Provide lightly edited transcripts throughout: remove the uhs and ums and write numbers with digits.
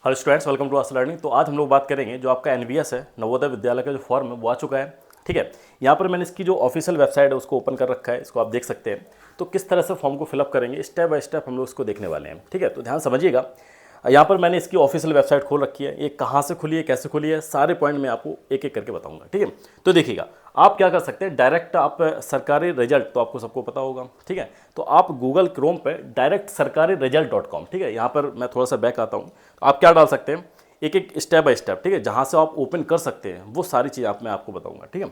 Hello students, welcome to Aastha learning. तो आज हम लोग बात करेंगे जो आपका एनवीएस है, नवोदय विद्यालय का जो फॉर्म है वो आ चुका है। ठीक है, यहाँ पर मैंने इसकी जो ऑफिशियल वेबसाइट है उसको ओपन कर रखा है, इसको आप देख सकते हैं। तो किस तरह से फॉर्म को फिलअप करेंगे स्टेप बाय स्टेप हम लोग इसको देखने वाले हैं। ठीक है, तो ध्यान समझिएगा। यहाँ पर मैंने इसकी ऑफिशियल वेबसाइट खोल रखी है, ये कहाँ से खुली है, कैसे खुली है, सारे पॉइंट मैं आपको एक एक करके बताऊंगा। ठीक है, तो देखिएगा आप क्या कर सकते हैं, डायरेक्ट आप सरकारी रिजल्ट तो आपको सबको पता होगा। ठीक है, तो आप गूगल क्रोम पे डायरेक्ट सरकारी रिजल्ट.com, ठीक है, यहाँ पर मैं थोड़ा सा बैक आता हूँ। तो आप क्या डाल सकते हैं, एक एक स्टेप बाय स्टेप, ठीक है, जहाँ से आप ओपन कर सकते हैं वो सारी चीज़ मैं आपको बताऊंगा। ठीक है,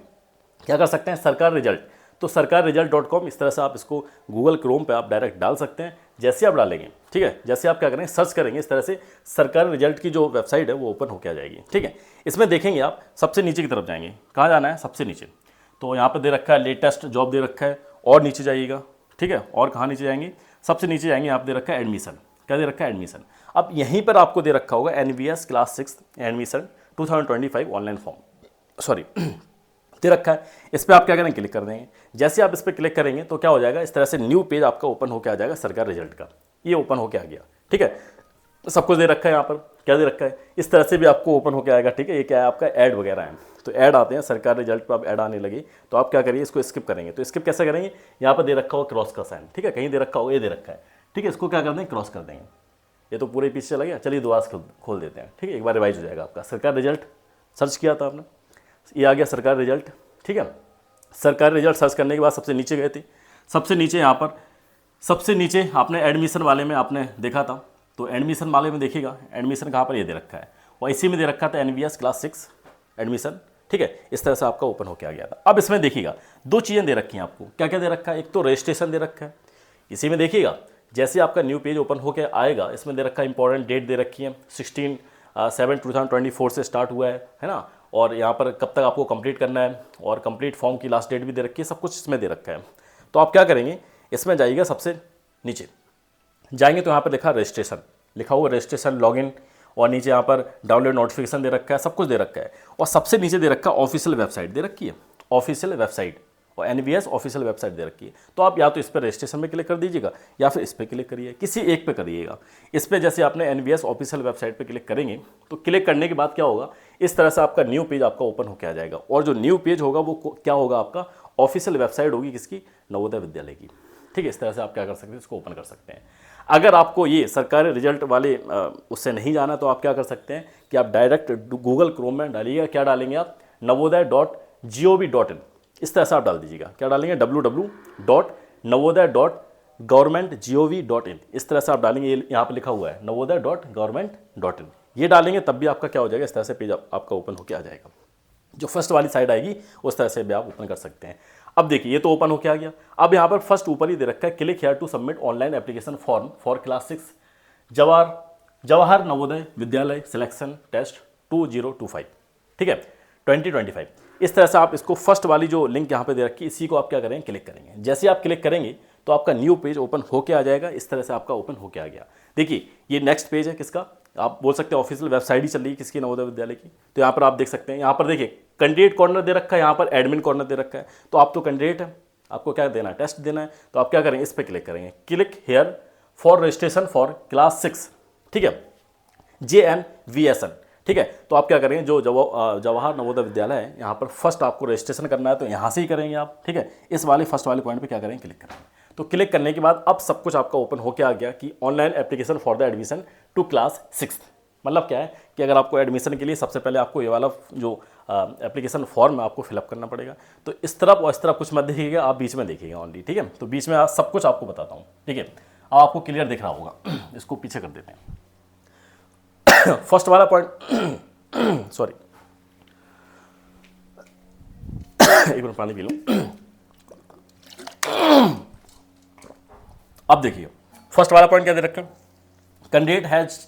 क्या कर सकते हैं, सरकार रिजल्ट, तो सरकार रिजल्ट.com, इस तरह से आप इसको गूगल क्रोम पे आप डायरेक्ट डाल सकते हैं। जैसे आप डालेंगे, ठीक है, जैसे आप क्या करेंगे, सर्च करेंगे, इस तरह से सरकार रिजल्ट की जो वेबसाइट है वो ओपन होकर आ जाएगी। ठीक है, इसमें देखेंगे आप सबसे नीचे की तरफ जाएंगे, कहाँ जाना है, सबसे नीचे। तो यहाँ पर दे रखा है लेटेस्ट जॉब दे रखा है, और नीचे जाइएगा। ठीक है, और कहाँ नीचे जाएंगे, सबसे नीचे जाएंगे, यहाँ पर दे रखा है एडमिशन। क्या दे रखा है, एडमिशन। अब यहीं पर आपको दे रखा होगा NVS class 6 admission 2025 online form, sorry दे रखा है। इस पर आप क्या करेंगे, क्लिक कर देंगे। जैसे आप इस पर क्लिक करेंगे तो क्या हो जाएगा, इस तरह से न्यू पेज आपका ओपन होकर आ जाएगा सरकार रिजल्ट का। ये ओपन होकर आ गया। ठीक है, सब कुछ दे रखा है, यहाँ पर क्या दे रखा है, इस तरह से भी आपको ओपन होकर आएगा। ठीक है, ये क्या है, आपका ऐड वगैरह है, तो ऐड आते हैं सरकार रिजल्ट पर, आप ऐड आने लगे तो आप क्या करिए, इसको स्किप करेंगे। तो स्किप कैसे करेंगे, यहाँ पर दे रखा होगा क्रॉस का साइन। ठीक है, कहीं दे रखा होगा, ये दे रखा है। ठीक है, इसको क्या कर देंगे, क्रॉस कर देंगे। ये तो पूरे पीछे चला गया, चलिए दोबारा से खोल देते हैं। ठीक है, एक बार रिवाइज हो जाएगा आपका। सरकार रिजल्ट सर्च किया था आपने, ये आ गया सरकार रिजल्ट। ठीक है, सरकारी रिजल्ट सर्च करने के बाद सबसे नीचे गए थे, सबसे नीचे यहाँ पर सबसे नीचे आपने एडमिशन वाले में आपने देखा था। तो एडमिशन वाले में देखिएगा, एडमिशन कहाँ पर ये दे रखा है, और इसी में दे रखा था एनवीएस क्लास 6 एडमिशन। ठीक है, इस तरह से आपका ओपन होकर आ गया था। अब इसमें देखिएगा दो चीज़ें दे रखी हैं आपको, क्या क्या दे रखा है, एक तो रजिस्ट्रेशन दे रखा है। इसी में देखिएगा जैसे आपका न्यू पेज ओपन होकर आएगा, इसमें दे रखा है इंपॉर्टेंट डेट दे रखी है, 16/7/2024 से स्टार्ट हुआ है ना। और यहाँ पर कब तक आपको कंप्लीट करना है, और कंप्लीट फॉर्म की लास्ट डेट भी दे रखी है, सब कुछ इसमें दे रखा है। तो आप क्या करेंगे, इसमें जाइएगा, सबसे नीचे जाएंगे तो यहाँ पर लिखा रजिस्ट्रेशन, लिखा हुआ रजिस्ट्रेशन लॉगिन, और नीचे यहाँ पर डाउनलोड नोटिफिकेशन दे रखा है, सब कुछ दे रखा है। और सबसे नीचे दे रखा है ऑफिशियल वेबसाइट दे रखी है, ऑफिशियल वेबसाइट, और एनवीएस ऑफिशियल वेबसाइट दे रखी है। तो आप या तो इस पर रजिस्ट्रेशन में क्लिक कर दीजिएगा, या फिर इस पर क्लिक करिए, किसी एक पे करिएगा। इस पर जैसे आपने एनवीएस ऑफिशियल वेबसाइट पे क्लिक करेंगे तो क्लिक करने के बाद क्या होगा, इस तरह से आपका न्यू पेज आपका ओपन होकर आ जाएगा। और जो न्यू पेज होगा वो क्या होगा, आपका ऑफिशियल वेबसाइट होगी, किसकी, नवोदय विद्यालय की। ठीक है, इस तरह से आप क्या कर सकते हैं, इसको ओपन कर सकते हैं। अगर आपको ये सरकारी रिजल्ट वाले उससे नहीं जाना तो आप क्या कर सकते हैं कि आप डायरेक्ट गूगल क्रोम में डालिएगा, क्या डालेंगे आप, navodaya.gov.in, इस तरह से आप डाल दीजिएगा। क्या डालेंगे, www.navodaya.government.gov.in, इस तरह से आप डालेंगे। ये यहाँ पर लिखा हुआ है navodaya.government.in, ये डालेंगे तब भी आपका क्या हो जाएगा, इस तरह से पेज आपका ओपन होकर आ जाएगा। जो फर्स्ट वाली साइड आएगी उस तरह से भी आप ओपन कर सकते हैं। अब देखिए ये तो ओपन होकर आ गया। अब यहाँ पर फर्स्ट ऊपर ही दे रखा है, click here to submit online application form for class 6 Jawahar Navodaya Vidyalaya selection test 2025। ठीक है, 2025। इस तरह से आप इसको फर्स्ट वाली जो लिंक यहाँ पे दे रखी है, इसी को आप क्या करेंगे, क्लिक करेंगे। जैसे आप क्लिक करेंगे तो आपका न्यू पेज ओपन होके आ जाएगा। इस तरह से आपका ओपन होके आ गया। देखिए ये नेक्स्ट पेज है किसका, आप बोल सकते हैं ऑफिशियल वेबसाइट ही चल रही है किसकी, नवोदय विद्यालय की। तो यहाँ पर आप देख सकते हैं, यहाँ पर देखिए कैंडिडेट कॉर्नर दे रखा है, यहाँ पर एडमिन कॉर्नर दे रखा है। तो आप तो कैंडिडेट है, आपको क्या देना है, टेस्ट देना है। तो आप क्या करेंगे, इस पर क्लिक करेंगे, click here for registration for class 6। ठीक है, JNVSN। ठीक है, तो आप क्या करेंगे, जो जवाहर नवोदय विद्यालय है यहाँ पर फर्स्ट आपको रजिस्ट्रेशन करना है, तो यहाँ से ही करेंगे आप। ठीक है, इस वाले फर्स्ट वाले पॉइंट पे क्या करेंगे, क्लिक करेंगे। तो क्लिक करने के बाद अब सब कुछ आपका ओपन होकर आ गया कि online application for the admission to class 6। मतलब क्या है कि अगर आपको एडमिशन के लिए सबसे पहले आपको ये वाला जो एप्लीकेशन फॉर्म है आपको फिलअप करना पड़ेगा। तो इस तरफ और इस तरफ कुछ मत देखिएगा, आप बीच में देखिएगा ओनली। ठीक है, तो बीच में सब कुछ आपको बताता हूँ। ठीक है, अब आपको क्लियर दिख रहा होगा, इसको पीछे कर देते हैं। फर्स्ट वाला पॉइंट सॉरी एक मिनट पानी पी लूं। अब देखिए फर्स्ट वाला पॉइंट क्या दे रखा है, candidate has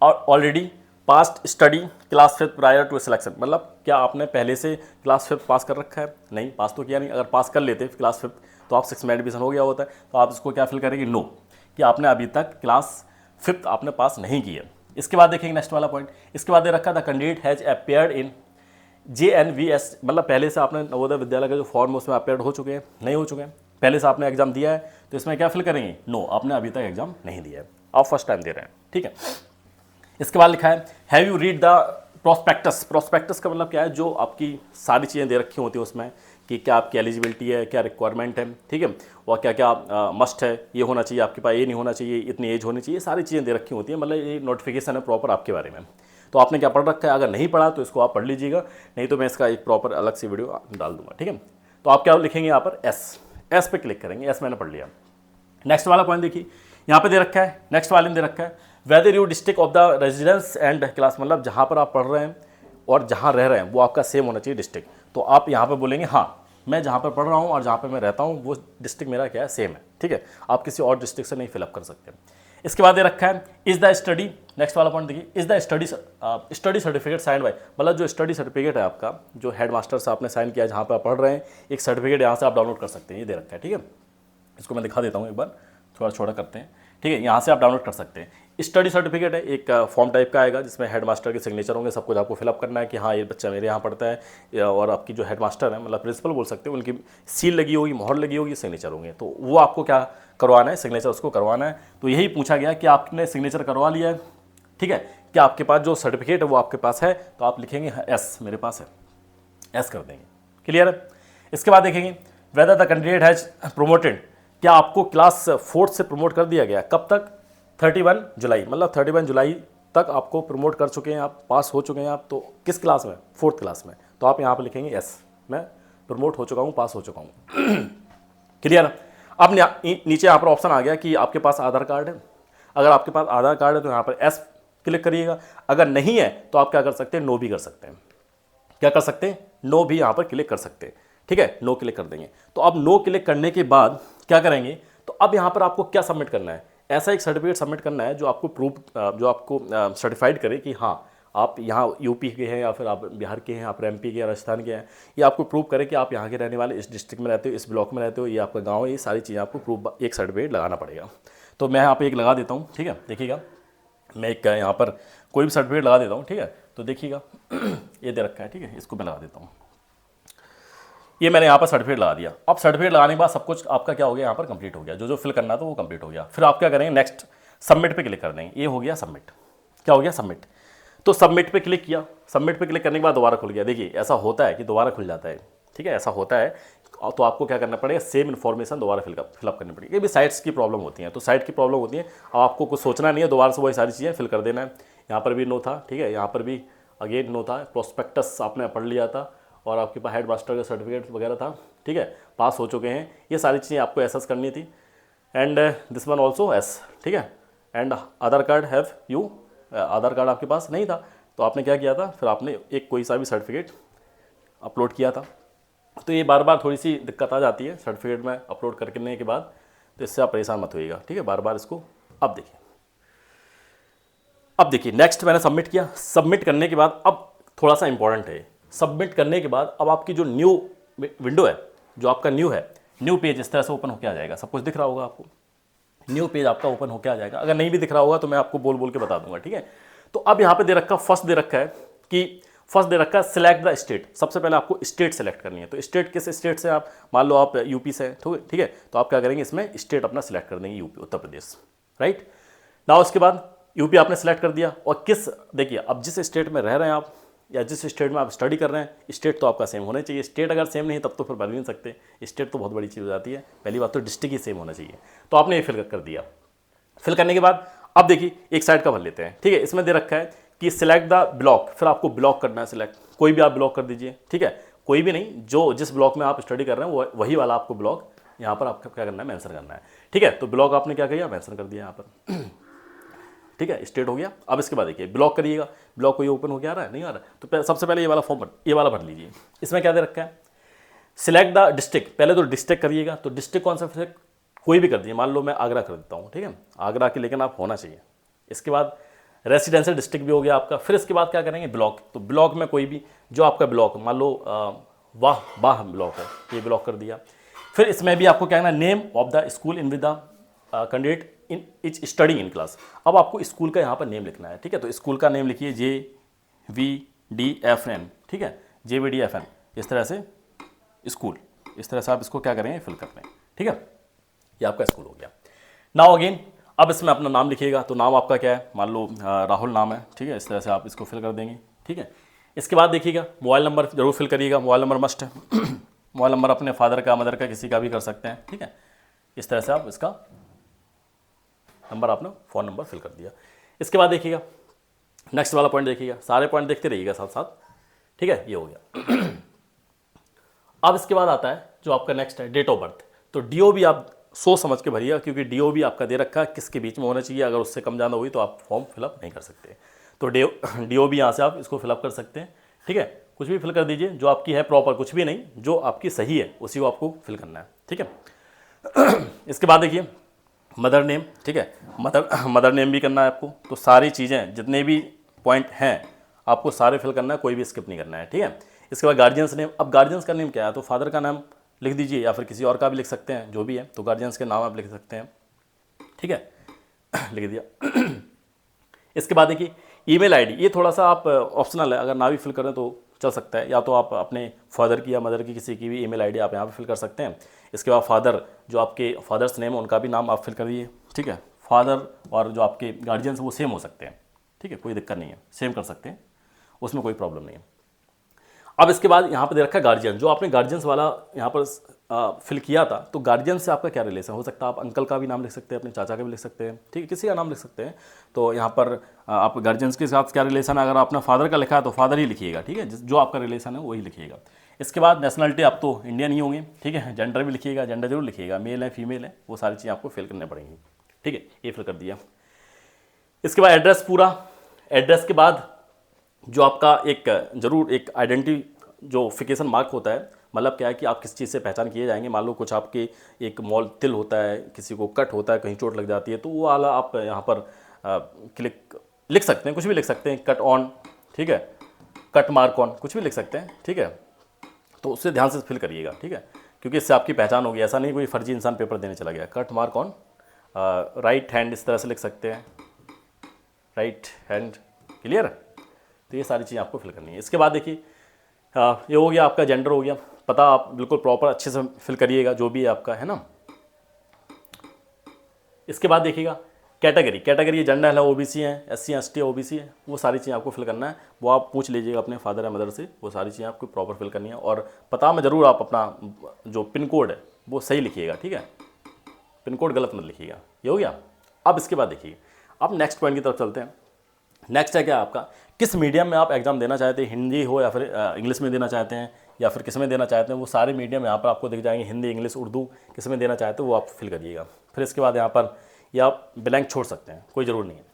already passed study class 5 prior to selection. मतलब क्या आपने पहले से क्लास 5 पास कर रखा है, नहीं पास तो किया नहीं। अगर पास कर लेते क्लास 5 तो आप 6 में एडमिशन हो गया होता है। तो आप इसको क्या फिल करेंगे, नो, कि आपने अभी तक क्लास 5 आपने पास नहीं किया। इसके बाद देखेंगे नेक्स्ट वाला पॉइंट, इसके बाद दे रखा था candidate has appeared in JNVS। मतलब पहले से आपने नवोदय विद्यालय का जो फॉर्म उसमें अपेयर्ड हो चुके हैं, नहीं हो चुके हैं, पहले से आपने एग्जाम दिया है। तो इसमें क्या फिल करेंगे, नो, आपने अभी तक एग्जाम नहीं दिया है, आप फर्स्ट टाइम दे रहे हैं। ठीक है, इसके बाद लिखा है have you read the prospectus. Prospectus का मतलब क्या है, जो आपकी सारी चीज़ें दे रखी होती हैं उसमें कि क्या आपकी एलिजिबिलिटी है, क्या रिक्वायरमेंट है, ठीक है, और क्या क्या मस्ट है, ये होना चाहिए आपके पास, ये नहीं होना चाहिए, इतनी एज होनी चाहिए, सारी चीज़ें दे रखी होती हैं। मतलब ये नोटिफिकेशन है प्रॉपर आपके बारे में। तो आपने क्या पढ़ रखा है, अगर नहीं पढ़ा तो इसको आप पढ़ लीजिएगा, नहीं तो मैं इसका एक प्रॉपर अलग से वीडियो डाल दूंगा, ठीक है। तो आप क्या लिखेंगे यहाँ पर, एस पे क्लिक करेंगे, एस मैंने पढ़ लिया। नेक्स्ट वाला पॉइंट देखिए, यहाँ पे दे रखा है, नेक्स्ट वाले में दे रखा है whether you district of the residence and class, मतलब जहाँ पर आप पढ़ रहे हैं और जहाँ रह रहे हैं वो आपका सेम होना चाहिए डिस्ट्रिक्ट। तो आप यहाँ पर बोलेंगे हाँ, मैं जहाँ पर पढ़ रहा हूँ और जहाँ पर मैं रहता हूँ वो डिस्ट्रिक्ट मेरा क्या है, सेम है, ठीक है। आप किसी और डिस्ट्रिक्ट से नहीं फिलअप कर सकते। इसके बाद ये रखा है इज़ द स्टडी, नेक्स्ट वाला पॉइंट देखिए, is the study certificate sign by, मतलब जो स्टडी सर्टिफिकेट है आपका, जो हेड मास्टर से आपने साइन किया है जहाँ पर आप पढ़ रहे हैं, एक सर्टिफिकेट यहाँ से आप डाउनलोड कर सकते हैं, ये दे रखा है, ठीक है। इसको मैं दिखा देता हूँ एक बार, थोड़ा छोटा करते हैं, ठीक है। यहाँ से आप डाउनलोड कर सकते हैं। स्टडी सर्टिफिकेट है, एक फॉर्म टाइप का आएगा जिसमें हेड मास्टर के सिग्नेचर होंगे, सब कुछ आपको फिलअप करना है कि हाँ ये बच्चा मेरे यहाँ पढ़ता है, और आपकी जो हेड मास्टर है, मतलब प्रिंसिपल बोल सकते हैं, उनकी सील लगी होगी, मोहर लगी होगी, सिग्नेचर होंगे, तो वो आपको क्या करवाना है, सिग्नेचर उसको करवाना है। तो यही पूछा गया कि आपने सिग्नेचर करवा लिया है, ठीक है, क्या आपके पास जो सर्टिफिकेट है वो आपके पास है, तो आप लिखेंगे एस, मेरे पास है, एस कर देंगे, क्लियर है। इसके बाद देखेंगे whether the candidate has promoted, क्या आपको क्लास 4 से प्रमोट कर दिया गया, कब तक, 31 जुलाई, मतलब 31 जुलाई तक आपको प्रमोट कर चुके हैं आप, पास हो चुके हैं आप, तो किस क्लास में, 4th क्लास में, तो आप यहाँ पे लिखेंगे एस, मैं प्रमोट हो चुका हूँ, पास हो चुका हूँ, क्लियर। अब नीचे यहाँ पर ऑप्शन आ गया कि आपके पास आधार कार्ड है, अगर आपके पास आधार कार्ड है तो यहाँ पर एस क्लिक करिएगा, अगर नहीं है तो आप क्या कर सकते हैं, नो भी कर सकते हैं, क्या कर सकते हैं, नो भी यहाँ पर क्लिक कर सकते हैं, ठीक है, नो क्लिक कर देंगे। तो अब नो क्लिक करने के बाद क्या करेंगे, तो अब यहाँ पर आपको क्या सबमिट करना है, ऐसा एक सर्टिफिकेट सबमिट करना है जो आपको प्रूफ, जो आपको सर्टिफाइड करे कि हाँ आप यहाँ यूपी के हैं या फिर आप बिहार के हैं, आप एमपी के, राजस्थान के हैं, ये आपको प्रूव करे कि आप यहाँ के रहने वाले, इस डिस्ट्रिक्ट में रहते हो, इस ब्लॉक में रहते हो, ये आपका गाँव है, ये सारी चीज़ें आपको प्रूफ एक सर्टिफिकेट लगाना पड़ेगा। तो मैं यहाँ पर एक लगा देता हूँ, ठीक है, देखिएगा, मैं एक यहाँ पर कोई भी सर्टिफिकेट लगा देता हूँ, ठीक है, तो देखिएगा ये दे रखा है, ठीक है, इसको मैं लगा देता हूँ, ये मैंने यहाँ पर सर्टिफिकेट लगा दिया। अब सर्टिफिकेट लगाने के बाद सब कुछ आपका क्या हो गया, यहाँ पर कंप्लीट हो गया, जो जो फिल करना था वो कंप्लीट हो गया। फिर आप क्या करेंगे, नेक्स्ट सबमिट पे क्लिक कर देंगे, ये हो गया सबमिट, क्या हो गया, सबमिट। तो सबमिट पे क्लिक किया, सबमिट पे क्लिक करने के बाद दोबारा खुल गया, देखिए ऐसा होता है कि दोबारा खुल जाता है, ठीक है, ऐसा होता है। तो आपको क्या करना पड़ेगा, सेम इन्फॉर्मेशन दोबारा फिलअप करनी पड़ेगी, ये भी साइट्स की प्रॉब्लम होती है, तो साइट की प्रॉब्लम होती है, अब आपको कुछ सोचना नहीं है, दोबारा से वही सारी चीज़ें फिल कर देना है। यहाँ पर भी नो था, ठीक है, यहाँ पर भी अगेन नो था, प्रोस्पेक्टस आपने पढ़ लिया था और आपके पास हेड मास्टर का सर्टिफिकेट वगैरह था, ठीक है, पास हो चुके हैं, ये सारी चीज़ें आपको एस करनी थी। And this one also S, ठीक है, and Aadhaar card have you, Aadhaar card आपके पास नहीं था तो आपने क्या किया था, फिर आपने एक कोई सा भी सर्टिफिकेट अपलोड किया था। तो ये बार बार थोड़ी सी दिक्कत आ जाती है सर्टिफिकेट में अपलोड करने के बाद, तो इससे आप परेशान मत होइएगा, ठीक है, बार बार इसको। अब देखिए नेक्स्ट मैंने सबमिट किया, सबमिट करने के बाद अब थोड़ा सा इंपॉर्टेंट है, सबमिट करने के बाद अब आपकी जो न्यू विंडो है, जो आपका न्यू है, न्यू पेज इस तरह से ओपन होकर आ जाएगा, सब कुछ दिख रहा होगा आपको, न्यू पेज आपका ओपन होकर आ जाएगा। अगर नहीं भी दिख रहा होगा तो मैं आपको बोल बोल के बता दूंगा, ठीक है। तो अब यहाँ पे दे रखा, फर्स्ट दे रखा है कि फर्स्ट दे रखा है सिलेक्ट द स्टेट, सबसे पहले आपको स्टेट सेलेक्ट करनी है। तो स्टेट किस स्टेट से, आप मान लो आप यूपी से, ठीक है, तो आप क्या करेंगे, इसमें स्टेट अपना सिलेक्ट कर देंगे, यूपी, उत्तर प्रदेश, राइट ना। उसके बाद यूपी आपने सेलेक्ट कर दिया, और किस, देखिए अब जिस स्टेट में रह रहे हैं आप या जिस स्टेट में आप स्टडी कर रहे हैं, स्टेट तो आपका सेम होना चाहिए। स्टेट अगर सेम नहीं तब तो फिर बन नहीं सकते, स्टेट तो बहुत बड़ी चीज़ हो जाती है। पहली बात तो डिस्ट्रिक्ट ही सेम होना चाहिए। तो आपने ये फिल कर दिया। फिल करने के बाद अब देखिए एक साइड का भर लेते हैं, ठीक है। इसमें दे रखा है कि सिलेक्ट द ब्लॉक, फिर आपको ब्लॉक करना है सिलेक्ट, कोई भी आप ब्लॉक कर दीजिए, ठीक है, कोई भी नहीं, जो जिस ब्लॉक में आप स्टडी कर रहे हैं वही वाला आपको ब्लॉक यहाँ पर आपका क्या करना है, मेंशन करना है, ठीक है। तो ब्लॉक आपने क्या किया, मेंशन कर दिया यहाँ पर, ठीक है, स्टेट हो गया। अब इसके बाद देखिए ब्लॉक करिएगा, ब्लॉक कोई ओपन हो गया, आ रहा है, नहीं आ रहा है, तो सबसे पहले ये वाला फॉर्म ये वाला भर लीजिए। इसमें क्या दे रखा है, सिलेक्ट द डिस्ट्रिक्ट, पहले तो डिस्ट्रिक्ट करिएगा, तो डिस्ट्रिक्ट कौन सा, फिर कोई भी कर दीजिए, मान लो मैं आगरा कर देता हूँ, ठीक है, आगरा के, लेकिन आप होना चाहिए। इसके बाद रेसिडेंशियल डिस्ट्रिक्ट भी हो गया आपका। फिर इसके बाद क्या करेंगे, ब्लॉक, तो ब्लॉक में कोई भी जो आपका ब्लॉक, मान लो वाह ब्लॉक है, ये ब्लॉक कर दिया। फिर इसमें भी आपको क्या करना है, name of the school in with the candidate in each study in class. अब आपको स्कूल का यहाँ पर नेम लिखना है, ठीक है, तो स्कूल का नेम लिखिए JVDFN, ठीक है, JVDFN, इस तरह से स्कूल, इस तरह से आप इसको क्या करेंगे, फिल कर लें, ठीक है, ये आपका स्कूल हो गया। नाउ अगेन अब इसमें अपना नाम लिखिएगा, तो नाम आपका क्या है, मान लो राहुल नाम है, ठीक है, इस तरह से आप इसको फिल कर देंगे, ठीक है। इसके बाद देखिएगा मोबाइल नंबर जरूर फिल करिएगा, मोबाइल नंबर मस्ट है। मोबाइल नंबर अपने फादर का, मदर का, किसी का भी कर सकते हैं, ठीक है। इस तरह से आप इसका नंबर, आपने फ़ोन नंबर फिल कर दिया। इसके बाद देखिएगा नेक्स्ट वाला पॉइंट देखिएगा, सारे पॉइंट देखते रहिएगा साथ साथ, ठीक है, ये हो गया। अब इसके बाद आता है जो आपका नेक्स्ट है डेट ऑफ बर्थ। तो DOB आप सोच समझ के भरिएगा, क्योंकि DOB आपका दे रखा है किसके बीच में होना चाहिए, अगर उससे कम ज़्यादा हुई तो आप फॉर्म फिलअप नहीं कर सकते। तो DOB यहाँ से आप इसको फिलअप कर सकते हैं, ठीक है। कुछ भी फिल कर दीजिए जो आपकी है प्रॉपर, कुछ भी नहीं, जो आपकी सही है उसी को आपको फिल करना है, ठीक है। इसके बाद देखिए मदर नेम, ठीक है, मदर नेम भी करना है आपको। तो सारी चीज़ें जितने भी पॉइंट हैं आपको सारे फिल करना है, कोई भी स्किप नहीं करना है, ठीक है। इसके बाद गार्जियंस नेम। अब गार्जियंस का नेम क्या है, तो फादर का नाम लिख दीजिए या फिर किसी और का भी लिख सकते हैं, जो भी है। तो गार्जियंस के नाम आप लिख सकते हैं, ठीक है, लिख दिया। इसके बाद देखिए ईमेल आईडी, ये थोड़ा सा आप ऑप्शनल है, अगर ना भी फिल करें तो चल सकता है, या तो आप अपने फादर की या मदर की किसी की भी ईमेल आईडी आप यहाँ पे फिल कर सकते हैं। इसके बाद फादर, जो आपके फादर्स नेम है उनका भी नाम आप फिल कर दीजिए, ठीक है। फादर और जो आपके गार्जियंस वो सेम हो सकते हैं, ठीक है, कोई दिक्कत नहीं है, सेम कर सकते हैं, उसमें कोई प्रॉब्लम नहीं है। अब इसके बाद यहाँ पे दे रखा है गार्जियन, जो आपने गार्जियंस वाला यहाँ पर फिल किया था, तो गार्जियन से आपका क्या रिलेशन हो सकता है, आप अंकल का भी नाम लिख सकते हैं, अपने चाचा का भी लिख सकते हैं, ठीक है, किसी का नाम लिख सकते हैं। तो यहाँ पर आप गार्जियंस के साथ क्या रिलेशन है, अगर आपने फादर का लिखा है तो फादर ही लिखिएगा, ठीक है, जो आपका रिलेशन है वही लिखिएगा। इसके बाद नेशनलिटी, आप तो इंडियन ही होंगे, ठीक है। जेंडर भी लिखिएगा, जेंडर जरूर लिखिएगा, मेल है फीमेल है, वो सारी चीज़ें आपको फिल करनी पड़ेंगी, ठीक है, ये फिल कर दिया। इसके बाद एड्रेस पूरा, एड्रेस के बाद जो आपका एक जरूर एक आइडेंटिफिकेशन मार्क होता है, मतलब क्या है कि आप किस चीज़ से पहचान किए जाएंगे। मान लो कुछ आपके एक मॉल तिल होता है, किसी को कट होता है, कहीं चोट लग जाती है, तो वो वाला आप यहाँ पर क्लिक लिख सकते हैं, कुछ भी लिख सकते हैं, कट ऑन, ठीक है, कट मार्क ऑन, कुछ भी लिख सकते हैं, ठीक है। तो उससे ध्यान से फिल करिएगा, ठीक है, क्योंकि इससे आपकी पहचान होगी, ऐसा नहीं कोई फर्जी इंसान पेपर देने चला गया। Cut mark on right hand, इस तरह से लिख सकते हैं, राइट हैंड, क्लियर। तो ये सारी चीज़ें आपको फिल करनी है। इसके बाद देखिए ये हो गया आपका जेंडर हो गया, पता आप बिल्कुल प्रॉपर अच्छे से फिल करिएगा जो भी है आपका, है ना। इसके बाद देखिएगा कैटेगरी, कैटेगरी जनरल है, OBC है, SC ST OBC है, वो सारी चीज़ें आपको फिल करना है। वो आप पूछ लीजिएगा अपने फादर या मदर से, वो सारी चीज़ें आपको प्रॉपर फिल करनी है। और पता में ज़रूर आप अपना जो पिन कोड है वो सही लिखिएगा, ठीक है, पिन कोड गलत मत लिखिएगा। ये हो गया। अब इसके बाद देखिए अब नेक्स्ट पॉइंट की तरफ चलते हैं। नेक्स्ट है क्या आपका, किस मीडियम में आप एग्जाम देना चाहते हैं, हिंदी हो या फिर इंग्लिश में देना चाहते हैं, या फिर किस में देना चाहते हैं, वो सारे मीडियम यहाँ पर आपको दिख जाएंगे, हिंदी इंग्लिश उर्दू, किस में देना चाहते हैं वो आप फिल करिएगा। फिर इसके बाद यहाँ पर या आप ब्लैंक छोड़ सकते हैं, कोई ज़रूर नहीं है।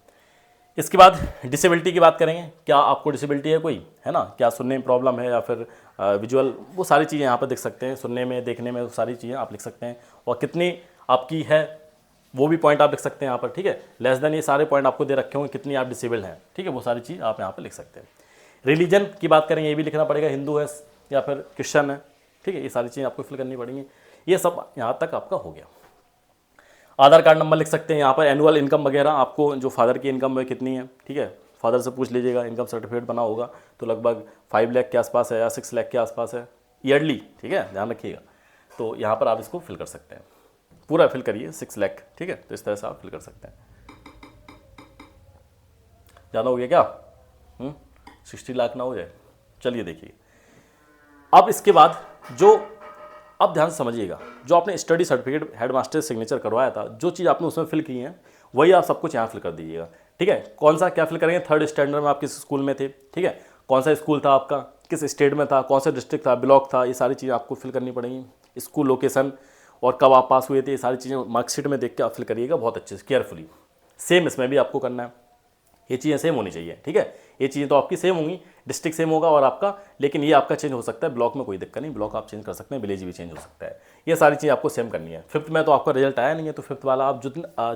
इसके बाद डिसेबिलिटी की बात करेंगे, क्या आपको डिसेबिलिटी है कोई, है ना, क्या सुनने में प्रॉब्लम है या फिर विजुअल, वो सारी चीज़ें यहाँ पर देख सकते हैं, सुनने में देखने में, वो सारी चीज़ें आप लिख सकते हैं। और कितनी आपकी है वो भी पॉइंट आप लिख सकते हैं यहाँ पर, ठीक है। लेस देन, ये सारे पॉइंट आपको दे रखे होंगे, कितनी आप डिसेबल हैं, ठीक है, वो सारी चीज़ आप यहाँ पर लिख सकते हैं। रिलीजन की बात करेंगे, ये भी लिखना पड़ेगा, हिंदू है या फिर क्रिश्चन है, ठीक है, ये सारी चीज़ें आपको फिल करनी पड़ेंगी। ये सब यहाँ तक आपका हो गया। आधार कार्ड नंबर लिख सकते हैं यहाँ पर, एनुअल इनकम वगैरह आपको जो फादर की इनकम है कितनी है, ठीक है, फादर से पूछ लीजिएगा, इनकम सर्टिफिकेट बना होगा तो लगभग 5 लाख के आसपास है या 6 लाख के आसपास है ईयरली, ठीक है, ध्यान रखिएगा। तो यहाँ पर आप इसको फिल कर सकते हैं, पूरा फिल करिए 6 लाख, ठीक है। तो इस तरह से आप फिल कर सकते हैं। ज़्यादा हो गया क्या, 60 लाख ना हो जाए। चलिए देखिए अब इसके बाद जो, अब ध्यान से समझिएगा, जो आपने स्टडी सर्टिफिकेट हेडमास्टर सिग्नेचर करवाया था, जो चीज़ आपने उसमें फिल की है वही आप सब कुछ यहाँ फिल कर दीजिएगा, ठीक है। कौन सा क्या फिल करेंगे, 3rd स्टैंडर्ड में आप किस स्कूल में थे, ठीक है, कौन सा स्कूल था आपका, किस स्टेट में था, कौन सा डिस्ट्रिक्ट था, ब्लॉक था, ये सारी चीज़ें आपको फिल करनी पड़ेंगी। स्कूल लोकेशन और कब आप पास हुए थे, ये सारी चीज़ें मार्कशीट में देख के आप फिल करिएगा बहुत अच्छे से, केयरफुली। सेम इसमें भी आपको करना है, ये चीज़ें सेम होनी चाहिए, ठीक है। ये चीज़ें तो आपकी सेम होंगी, डिस्ट्रिक्ट सेम होगा और आपका, लेकिन ये आपका चेंज हो सकता है, ब्लॉक में कोई दिक्कत नहीं, ब्लॉक आप चेंज कर सकते हैं, विलेज भी चेंज हो सकता है। ये सारी चीज़ आपको सेम करनी है। 5th में तो आपका रिजल्ट आया नहीं है, तो 5th वाला आप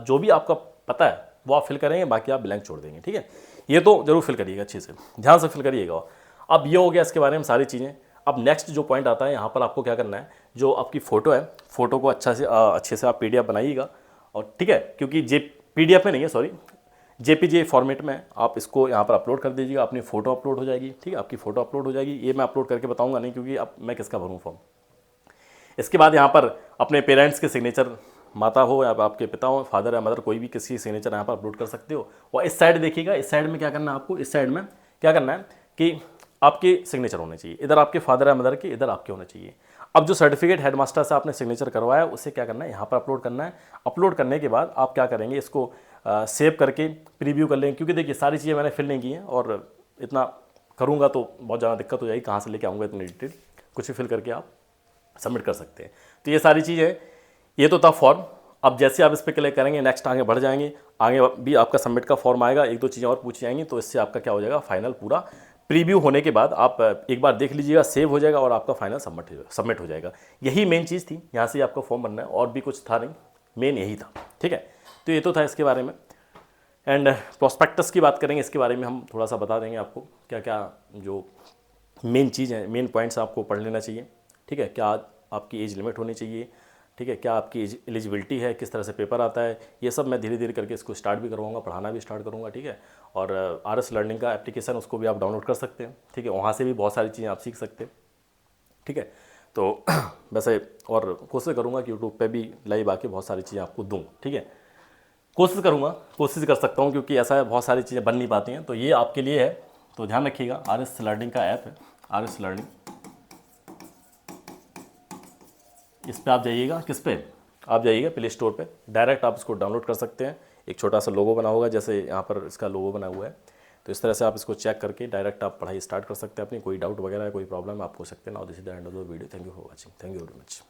जो भी आपका पता है वो आप फिल करेंगे, बाकी आप ब्लैंक छोड़ देंगे, ठीक है। ये तो जरूर फिल करिएगा, अच्छे से ध्यान से फिल करिएगा। अब ये हो गया इसके बारे में सारी चीज़ें। अब नेक्स्ट जो पॉइंट आता है, यहाँ पर आपको क्या करना है, जो आपकी फ़ोटो है, फ़ोटो को अच्छे से आप PDF बनाइएगा, और ठीक है, क्योंकि PDF में नहीं है, सॉरी, JPG फॉर्मेट में आप इसको यहाँ पर अपलोड कर दीजिएगा, अपनी फ़ोटो अपलोड हो जाएगी, ठीक है, आपकी फ़ोटो अपलोड हो जाएगी। ये मैं अपलोड करके बताऊँगा नहीं, क्योंकि अब मैं किसका भरूँ फॉर्म। इसके बाद यहाँ पर अपने पेरेंट्स के सिग्नेचर माता हो या आपके पिता हो, फादर या मदर, कोई भी किसी सिग्नेचर यहाँ पर अपलोड कर सकते हो। और इस साइड देखिएगा, इस साइड में क्या करना है आपको, इस साइड में क्या करना है कि आपके सिग्नेचर होने चाहिए, इधर आपके फादर या मदर के, इधर आपके होने चाहिए। अब जो सर्टिफिकेट हेडमास्टर से आपने सिग्नेचर करवाया उसे क्या करना है, यहाँ पर अपलोड करना है। अपलोड करने के बाद आप क्या करेंगे, इसको सेव करके प्रीव्यू कर लेंगे, क्योंकि देखिए सारी चीज़ें मैंने फिल नहीं की हैं और इतना करूँगा तो बहुत ज़्यादा दिक्कत हो जाएगी, कहाँ से लेके आऊँगा इतनी डिटेल। कुछ भी फिल करके आप सबमिट कर सकते हैं। तो ये सारी चीज़ें, ये तो था फॉर्म। अब जैसे आप इस पर क्लिक करेंगे नेक्स्ट आगे बढ़ जाएंगे, आगे भी आपका सबमिट का फॉर्म आएगा, एक दो चीज़ें और पूछी जाएंगी, तो इससे आपका क्या हो जाएगा, फाइनल पूरा प्रीव्यू होने के बाद आप एक बार देख लीजिएगा, सेव हो जाएगा और आपका फाइनल सबमिट हो जाएगा। यही मेन चीज़ थी, यहाँ से आपका फॉर्म बनना है, और भी कुछ था नहीं, मेन यही था। ठीक है, तो ये तो था इसके बारे में। एंड प्रोस्पेक्टस की बात करेंगे, इसके बारे में हम थोड़ा सा बता देंगे आपको क्या क्या जो मेन चीज़ है, मेन पॉइंट्स आपको पढ़ लेना चाहिए। ठीक है, क्या आपकी एज लिमिट होनी चाहिए, ठीक है, क्या आपकी एलिजिबिलिटी है, किस तरह से पेपर आता है, ये सब मैं धीरे धीरे करके इसको स्टार्ट भी करवाऊंगा, पढ़ाना भी स्टार्ट करूंगा। ठीक है, और RS लर्निंग का एप्लीकेशन, उसको भी आप डाउनलोड कर सकते हैं। ठीक है, वहाँ से भी बहुत सारी चीज़ें आप सीख सकते हैं। ठीक है, तो वैसे और कोशिश करूँगा कि यूट्यूब पे भी लाइव आके बहुत सारी चीज़ें आपको दूँ। ठीक है, कोशिश करूँगा, कोशिश कर सकता हूँ, क्योंकि ऐसा है बहुत सारी चीज़ें बन नहीं पाती हैं, तो ये आपके लिए है, तो ध्यान रखिएगा। RS लर्निंग का ऐप है, RS लर्निंग, इस पर आप जाइएगा, किस पे आप जाइएगा, प्ले स्टोर पे, डायरेक्ट आप इसको डाउनलोड कर सकते हैं। एक छोटा सा लोगो बना होगा, जैसे यहाँ पर इसका लोगो बना हुआ है, तो इस तरह से आप इसको चेक करके डायरेक्ट आप पढ़ाई स्टार्ट कर सकते हैं अपनी। कोई डाउट वगैरह है, कोई प्रॉब्लम आप पूछ सकते हैं। Now this is the end of the video. Thank you for watching, thank you very much.